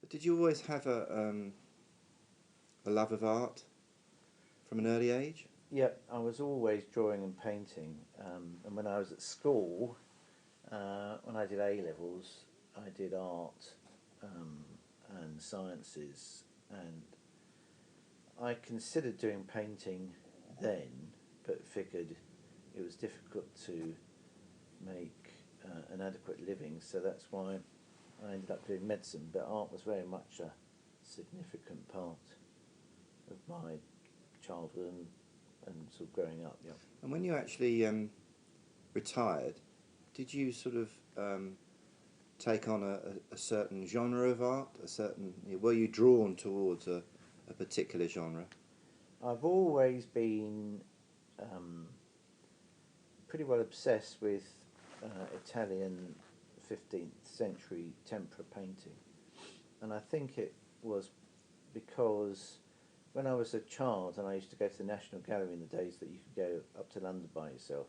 Did you always have a love of art from an early age? Yep, I was always drawing and painting, and when I was at school, when I did A levels, I did art um, and sciences, and I considered doing painting then, but figured it was difficult to make an adequate living, so that's why I ended up doing medicine. But art was very much a significant part of my childhood and sort of growing up. Yeah. And when you actually retired, did you sort of take on a certain genre of art? Were you drawn towards a particular genre? I've always been um, pretty well obsessed with Italian 15th century tempera painting, and I think it was because when I was a child and I used to go to the National Gallery in the days that you could go up to London by yourself,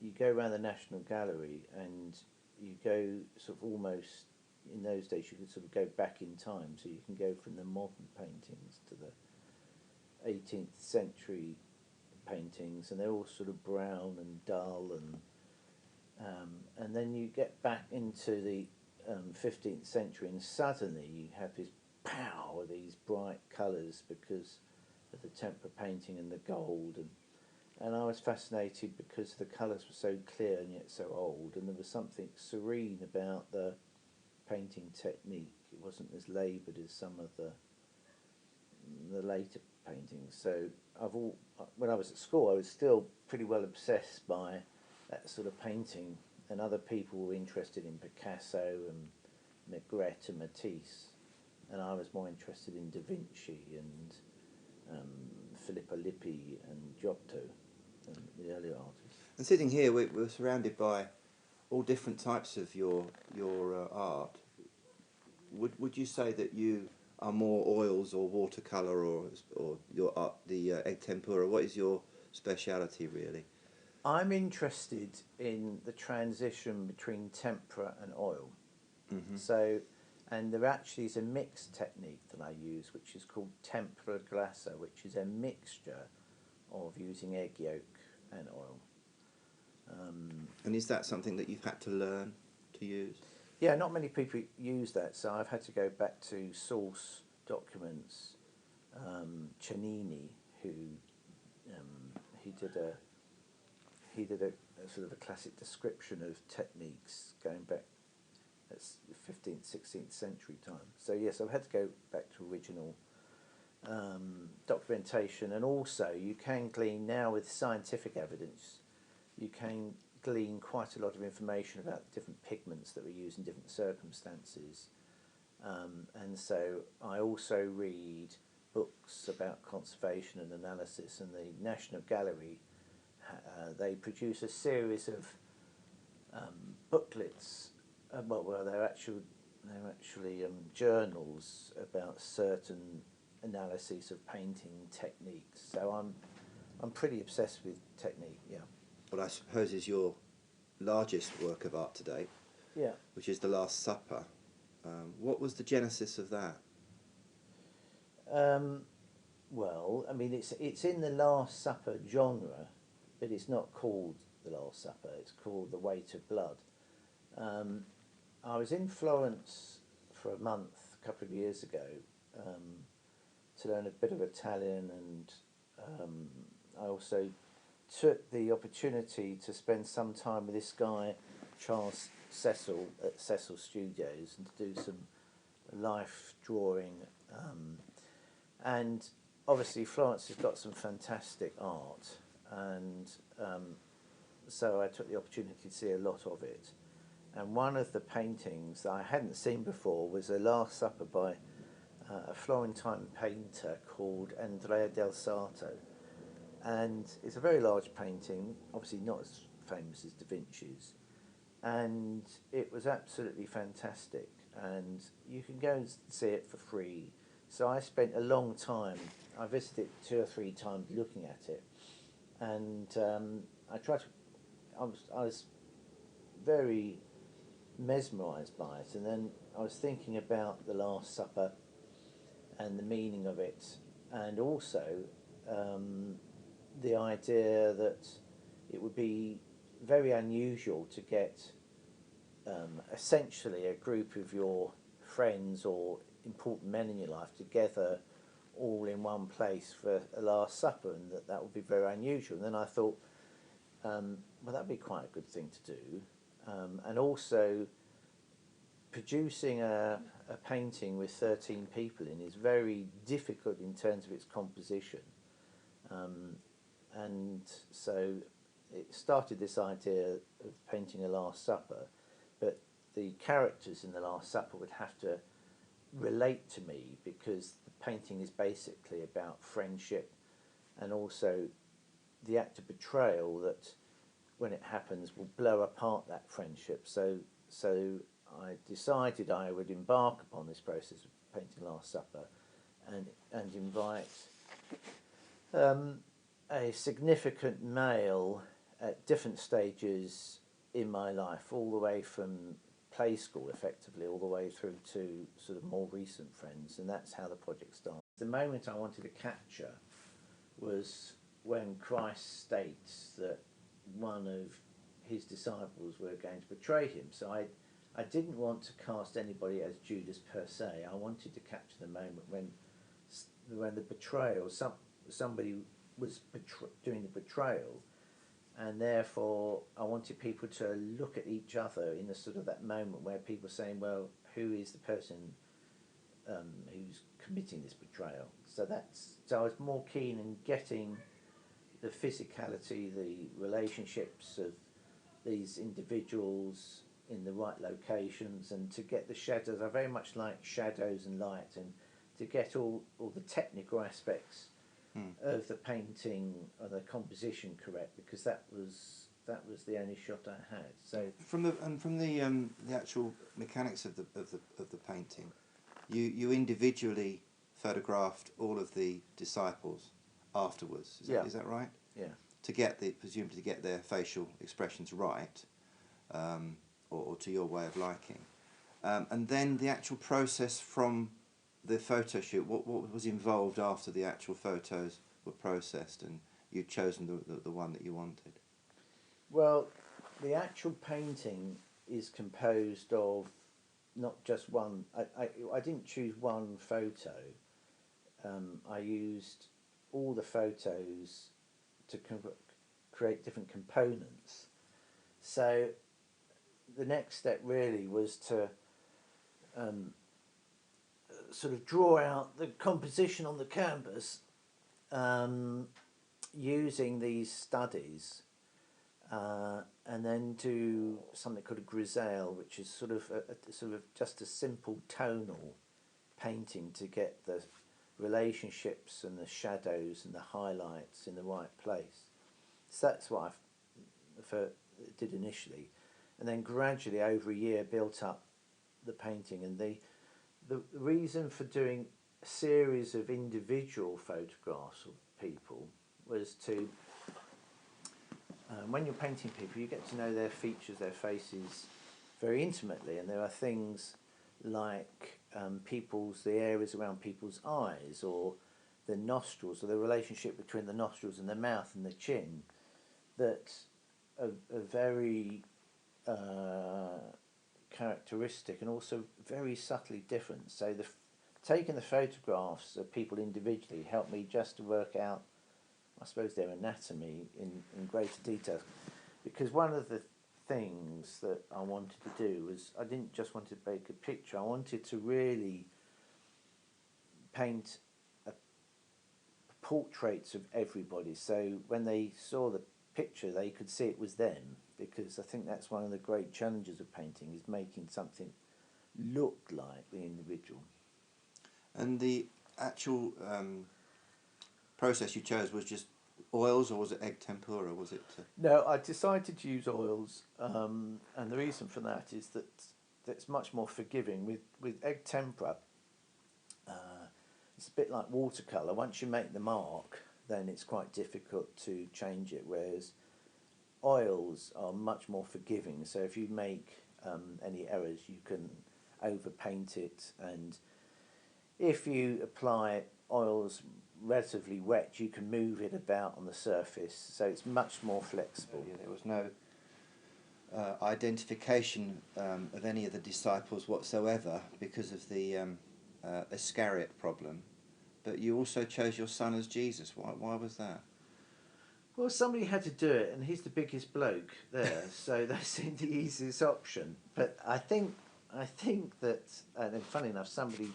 you go around the National Gallery and you go sort of almost, in those days you could sort of go back in time, so you can go from the modern paintings to the 18th century paintings, and they're all sort of brown and dull, and then you get back into the 15th century, and suddenly you have this pow, these bright colours because of the tempera painting and the gold, and I was fascinated because the colours were so clear and yet so old, and there was something serene about the painting technique. It wasn't as laboured as some of the later paintings. So when I was at school, I was still pretty well obsessed by that sort of painting, and other people were interested in Picasso and Magritte and Matisse, and I was more interested in Da Vinci and Filippo Lippi and Giotto, and the earlier artists. And sitting here, we're surrounded by all different types of your art. Would you say that you are more oils or watercolor or your art, the egg tempera? What is your speciality really? I'm interested in the transition between tempera and oil. Mm-hmm. So, and there actually is a mixed technique that I use, which is called tempera glassa, which is a mixture of using egg yolk and oil. And is that something that you've had to learn to use? Yeah, not many people use that, so I've had to go back to source documents. Cianini, who he did a a sort of a classic description of techniques going back at 15th, 16th century time. So yes, I've had to go back to original documentation, and also you can glean now with scientific evidence. You can glean quite a lot of information about different pigments that were used in different circumstances, and so I also read books about conservation and analysis, and the National Gallery they produce a series of booklets. Well, they're actually journals about certain analyses of painting techniques. So I'm pretty obsessed with technique. Yeah. What I suppose is your largest work of art to date, Yeah. which is The Last Supper. What was the genesis of that? Um, well, I mean, it's in the Last Supper genre, but it's not called the Last Supper. It's called The Weight of Blood. Um, I was in Florence for a month a couple of years ago um, to learn a bit of Italian, and I also took the opportunity to spend some time with this guy, Charles Cecil, at Cecil Studios, and to do some life drawing. And obviously, Florence has got some fantastic art, and so I took the opportunity to see a lot of it. And one of the paintings that I hadn't seen before was a Last Supper by a Florentine painter called Andrea del Sarto. And it's a very large painting, obviously not as famous as Da Vinci's. And it was absolutely fantastic. And you can go and see it for free. So I spent a long time, I visited 2 or 3 times looking at it. And I tried to, I was very mesmerised by it. And then I was thinking about the Last Supper and the meaning of it, and also um, the idea that it would be very unusual to get essentially a group of your friends or important men in your life together all in one place for a Last Supper, and that would be very unusual. And then I thought, well, that'd be quite a good thing to do. And also, producing a painting with 13 people in is very difficult in terms of its composition. And so it started this idea of painting a Last Supper, but the characters in the Last Supper would have to relate to me, because the painting is basically about friendship and also the act of betrayal that, when it happens, will blow apart that friendship. So I decided I would embark upon this process of painting Last Supper, and invite a significant male at different stages in my life, all the way from play school, effectively, all the way through to sort of more recent friends, and that's how the project started. The moment I wanted to capture was when Christ states that one of his disciples were going to betray him. So I didn't want to cast anybody as Judas per se. I wanted to capture the moment when the betrayal, somebody was doing the betrayal, and therefore I wanted people to look at each other in the sort of that moment where people are saying, well, who is the person who's committing this betrayal? So I was more keen in getting the physicality, the relationships of these individuals in the right locations, and to get the shadows. I very much like shadows and light, and to get all the technical aspects of the painting or the composition correct, because that was the only shot I had. So from the actual mechanics of the painting, you individually photographed all of the disciples afterwards. Is that right? Yeah. Presumably to get their facial expressions right, or to your way of liking, and then the actual process from the photo shoot. What was involved after the actual photos were processed and you'd chosen the one that you wanted? Well, the actual painting is composed of not just one. I didn't choose one photo. I used all the photos to create different components. So the next step really was to sort of draw out the composition on the canvas, using these studies, and then do something called a grisaille, which is sort of just a simple tonal painting to get the relationships and the shadows and the highlights in the right place. So that's what I did initially, and then gradually over a year built up the painting. And the reason for doing a series of individual photographs of people was to, when you're painting people, you get to know their features, their faces very intimately, and there are things like the areas around people's eyes, or the nostrils, or the relationship between the nostrils and the mouth and the chin, that are very characteristic and also very subtly different. So taking the photographs of people individually helped me just to work out, I suppose, their anatomy in greater detail. Because one of the things that I wanted to do was, I didn't just want to make a picture, I wanted to really paint portraits of everybody, so when they saw the picture they could see it was them, because I think that's one of the great challenges of painting, is making something look like the individual. And the actual process you chose was just oils, or was it egg tempera, or was it? No, I decided to use oils, and the reason for that is that it's much more forgiving. With egg tempera, it's a bit like watercolour. Once you make the mark, then it's quite difficult to change it, whereas oils are much more forgiving. So if you make any errors. You can overpaint it, and if you apply oils relatively wet, you can move it about on the surface, so it's much more flexible. Yeah, there was no identification of any of the disciples whatsoever because of the Iscariot problem, but you also chose your son as Jesus. Why was that? Well, somebody had to do it, and he's the biggest bloke there, so that seemed the easiest option. But I think that, and funny enough, somebody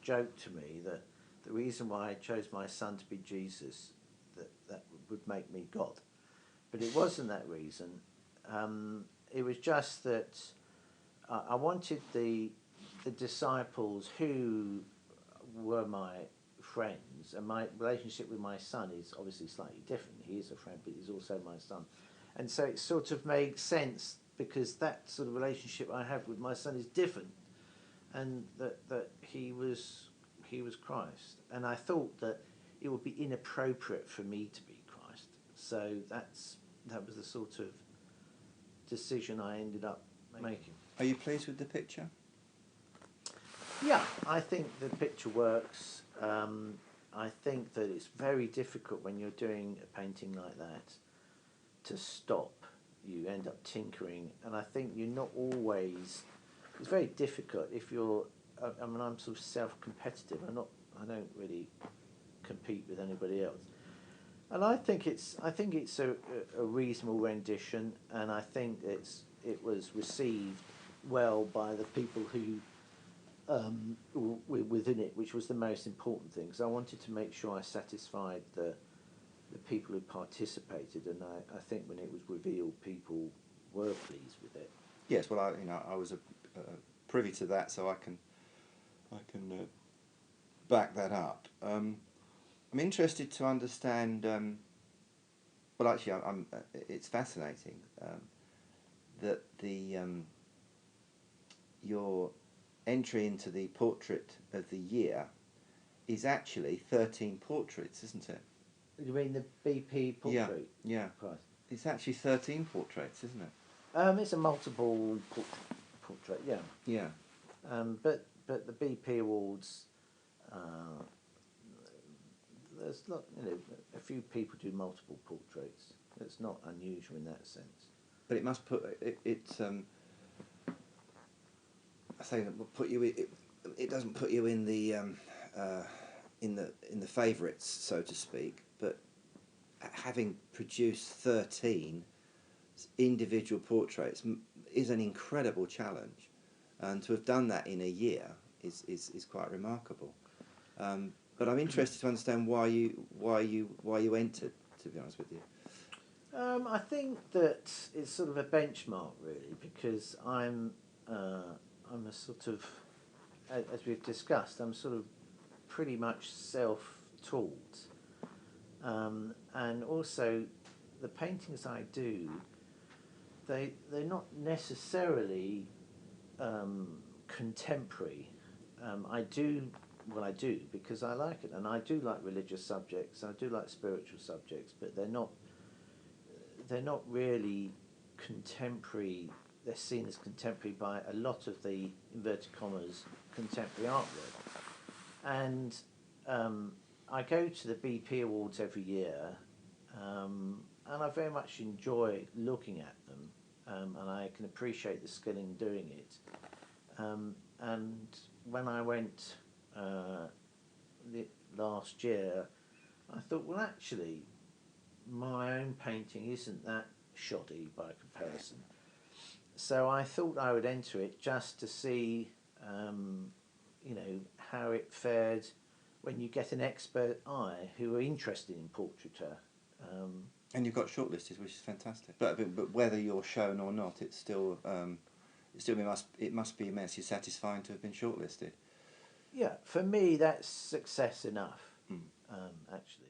joked to me that the reason why I chose my son to be Jesus, that would make me God. But it wasn't that reason. It was just that I wanted the disciples who were my friends, and my relationship with my son is obviously slightly different. He is a friend, but he's also my son. And so it sort of made sense, because that sort of relationship I have with my son is different, and that he was Christ. And I thought that it would be inappropriate for me to be Christ. So that was the sort of decision I ended up making. Are you pleased with the picture? Yeah, I think the picture works. I think that it's very difficult when you're doing a painting like that to stop. You end up tinkering, and I think you're not always. It's very difficult if you're. I mean, I'm sort of self-competitive. I don't really compete with anybody else, and I think it's a reasonable rendition, and I think it was received well by the people who were within it, which was the most important thing. Because I wanted to make sure I satisfied the people who participated, and I think when it was revealed, people were pleased with it. Yes, well, I was privy to that, so I can back that up. I'm interested to understand. Well, actually, it's fascinating that your entry into the portrait of the year is actually 13 portraits, isn't it? You mean the BP portrait? Yeah. Prize? It's actually 13 portraits, isn't it? It's a multiple portrait, yeah. Yeah. But the BP awards, there's not, a few people do multiple portraits. It's not unusual in that sense. But it must put it. I say that put you. It doesn't put you in the favourites, so to speak. But having produced 13 individual portraits is an incredible challenge, and to have done that in a year is quite remarkable. But I'm interested to understand why you entered. To be honest with you. I think that it's sort of a benchmark, really, because I'm a sort of, as we've discussed, I'm sort of pretty much self-taught, and also the paintings I do, they're not necessarily contemporary. I do what I do because I like it, and I do like religious subjects, I do like spiritual subjects, but they're not really contemporary. They're seen as contemporary by a lot of the, inverted commas, contemporary artwork. And I go to the BP Awards every year, and I very much enjoy looking at them, and I can appreciate the skill in doing it. And when I went last year, I thought, well, actually, my own painting isn't that shoddy by comparison. So I thought I would enter it just to see, how it fared when you get an expert eye who are interested in portraiture. And you've got shortlisted, which is fantastic. But whether you're shown or not, it must be immensely satisfying to have been shortlisted. Yeah, for me that's success enough. Actually.